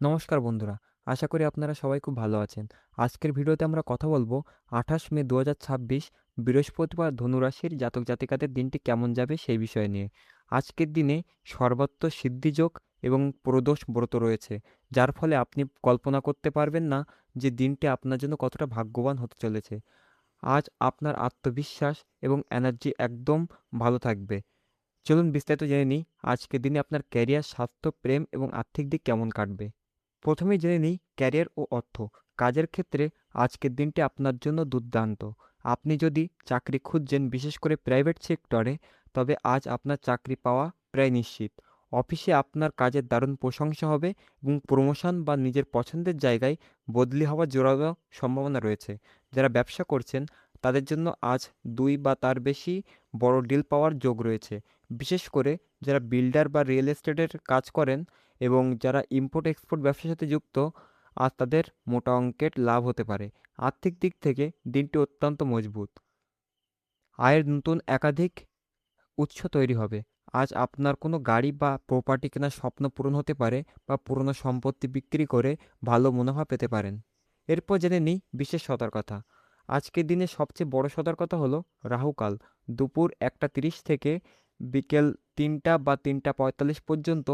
নমস্কার বন্ধুরা, আশা করি আপনারা সবাই খুব ভালো আছেন। আজকের ভিডিওতে আমরা কথা বলবো ২৮ মে ২০২৬ বৃহস্পতিবার ধনুরাশির জাতক জাতিকাদের দিনটি কেমন যাবে সেই বিষয় নিয়ে। আজকের দিনে সর্বত্র সিদ্ধিযোগ এবং প্রদোষ ব্রত রয়েছে, যার ফলে আপনি কল্পনা করতে পারবেন না যে দিনটি আপনার জন্য কতটা ভাগ্যবান হতে চলেছে। আজ আপনার আত্মবিশ্বাস এবং এনার্জি একদম ভালো থাকবে। চলুন বিস্তারিত জেনে নিই আজকের দিনে আপনার ক্যারিয়ার, স্বাস্থ্য, প্রেম এবং আর্থিক দিক কেমন কাটবে। প্রথমেই জেনে নিই ক্যারিয়ার ও অর্থ। কাজের ক্ষেত্রে আজকের দিনটি আপনার জন্য দুর্দান্ত। আপনি যদি চাকরি খুঁজছেন, বিশেষ করে প্রাইভেট সেক্টরে, তবে আজ আপনার চাকরি পাওয়া প্রায় নিশ্চিত। অফিসে আপনার কাজের দারুণ প্রশংসা হবে এবং প্রমোশন বা নিজের পছন্দের জায়গায় বদলি হওয়ার জোরালো সম্ভাবনা রয়েছে। যারা ব্যবসা করছেন তাদের জন্য আজ ২ বা তার বেশি বড় ডিল পাওয়ার যোগ রয়েছে। বিশেষ করে যারা বিল্ডার বা রিয়েল এস্টেটের কাজ করেন এবং যারা ইম্পোর্ট এক্সপোর্ট ব্যবসার সাথে যুক্ত, আজ তাদের মোটা অঙ্কের লাভ হতে পারে। আর্থিক দিক থেকে দিনটি অত্যন্ত মজবুত। আয়ের নতুন একাধিক উৎস তৈরি হবে। আজ আপনার কোনো গাড়ি বা প্রপার্টি কেনার স্বপ্ন পূরণ হতে পারে বা পুরনো সম্পত্তি বিক্রি করে ভালো মুনাফা পেতে পারেন। এরপর জেনে নিই বিশেষ সতর্কতা। আজকের দিনে সবচেয়ে বড় সতর্কতা হলো রাহুকাল। দুপুর ১টা ৩০ থেকে বিকেল ৩টা বা ৩টা ৪৫ পর্যন্ত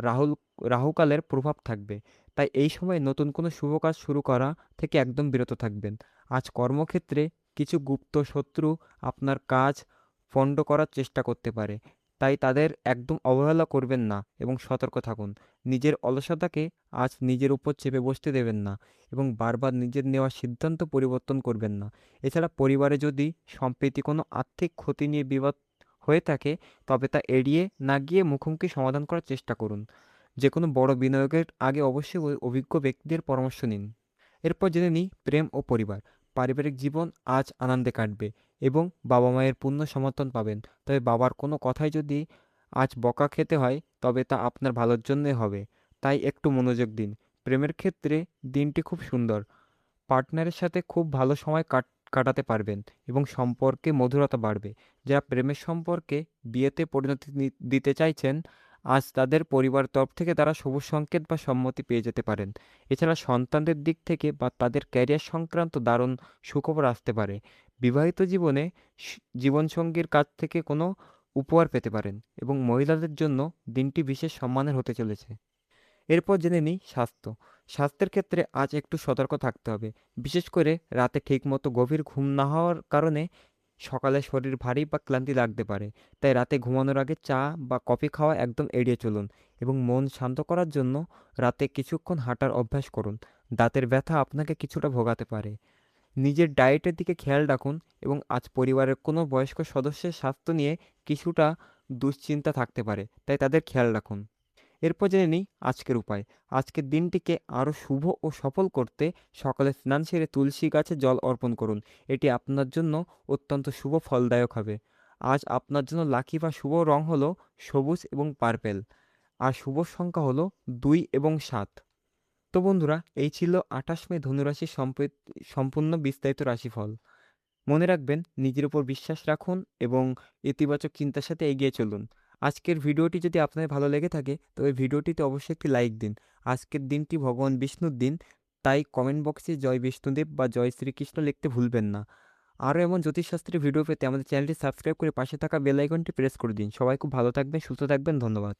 রাহুল রাহুকালের প্রভাব থাকবে। তাই এই সময় নতুন কোনো শুভ কাজ শুরু করা থেকে একদম বিরত থাকবেন। আজ কর্মক্ষেত্রে কিছু গুপ্ত শত্রু আপনার কাজ পণ্ড করার চেষ্টা করতে পারে। তাই তাদের একদম অবহেলা করবেন না এবং সতর্ক থাকুন। নিজের অলসতাকে আজ নিজের উপর চেপে বসতে দেবেন না এবং বারবার নিজের নেওয়া সিদ্ধান্ত পরিবর্তন করবেন না। এছাড়া পরিবারে যদি সম্প্রতি কোনো আর্থিক ক্ষতি নিয়ে বিবাদ হয়ে থাকে, তবে তা এড়িয়ে না গিয়ে মুখোমুখি সমাধান করার চেষ্টা করুন। যে কোনো বড় বিনিয়োগের আগে অবশ্যই ওই অভিজ্ঞ ব্যক্তিদের পরামর্শ নিন। এরপর জেনে নিই প্রেম ও পরিবার। পারিবারিক জীবন আজ আনন্দে কাটবে এবং বাবা মায়ের পূর্ণ সমর্থন পাবেন। তবে বাবার কোনো কথায় যদি আজ বকা খেতে হয়, তবে তা আপনার ভালোর জন্যই হবে। তাই একটু মনোযোগ দিন। প্রেমের ক্ষেত্রে দিনটি খুব সুন্দর। পার্টনারের সাথে খুব ভালো সময় কাটাতে পারবেন এবং সম্পর্কে মধুরতা বাড়বে। যারা প্রেমের সম্পর্কে বিয়েতে পরিণতি দিতে চাইছেন, আজ তাদের পরিবারের তরফ থেকে তারা সবুজ সংকেত বা সম্মতি পেয়ে যেতে পারেন। এছাড়া সন্তানদের দিক থেকে বা তাদের ক্যারিয়ার সংক্রান্ত দারুণ সুখবর আসতে পারে। বিবাহিত জীবনে জীবনসঙ্গীর কাছ থেকে কোনো উপহার পেতে পারেন এবং মহিলাদের জন্য দিনটি বিশেষ সম্মানের হতে চলেছে। এরপর জেনে নিই স্বাস্থ্য। স্বাস্থ্যের ক্ষেত্রে আজ একটু সতর্ক থাকতে হবে। বিশেষ করে রাতে ঠিকমতো গভীর ঘুম না হওয়ার কারণে সকালে শরীর ভারী বা ক্লান্তি লাগতে পারে। তাই রাতে ঘুমানোর আগে চা বা কফি খাওয়া একদম এড়িয়ে চলুন এবং মন শান্ত করার জন্য রাতে কিছুক্ষণ হাঁটার অভ্যাস করুন। দাঁতের ব্যথা আপনাকে কিছুটা ভোগাতে পারে। নিজের ডায়েটের দিকে খেয়াল রাখুন এবং আজ পরিবারের কোনো বয়স্ক সদস্যের স্বাস্থ্য নিয়ে কিছুটা দুশ্চিন্তা থাকতে পারে। তাই তাদের খেয়াল রাখুন। এরপর জেনে নিই আজকের উপায়। আজকের দিনটিকে আরও শুভ ও সফল করতে সকালে স্নান সেরে তুলসী গাছে জল অর্পণ করুন। এটি আপনার জন্য অত্যন্ত শুভ ফলদায়ক হবে। আজ আপনার জন্য লাকি বা শুভ রং হলো সবুজ এবং পার্পেল। আর শুভ সংখ্যা হলো ২ এবং ৭। তো বন্ধুরা, এই ছিল ২৮ মে ধনুরাশির সম্পূর্ণ বিস্তারিত রাশিফল। মনে রাখবেন, নিজের উপর বিশ্বাস রাখুন এবং ইতিবাচক চিন্তার সাথে এগিয়ে চলুন। আজকের ভিডিওটি যদি আপনার ভালো লেগে থাকে, তবে ভিডিওটিতে অবশ্যই একটি লাইক দিন। আজকের দিনটি ভগবান বিষ্ণুর দিন, তাই কমেন্ট বক্সে জয় বিষ্ণুদেব বা জয় শ্রীকৃষ্ণ লিখতে ভুলবেন না। আরও এমন জ্যোতিষশাস্ত্রের ভিডিও পেতে আমাদের চ্যানেলটি সাবস্ক্রাইব করে পাশে থাকা বেল আইকনটি প্রেস করে দিন। সবাই খুব ভালো থাকবেন, সুস্থ থাকবেন। ধন্যবাদ।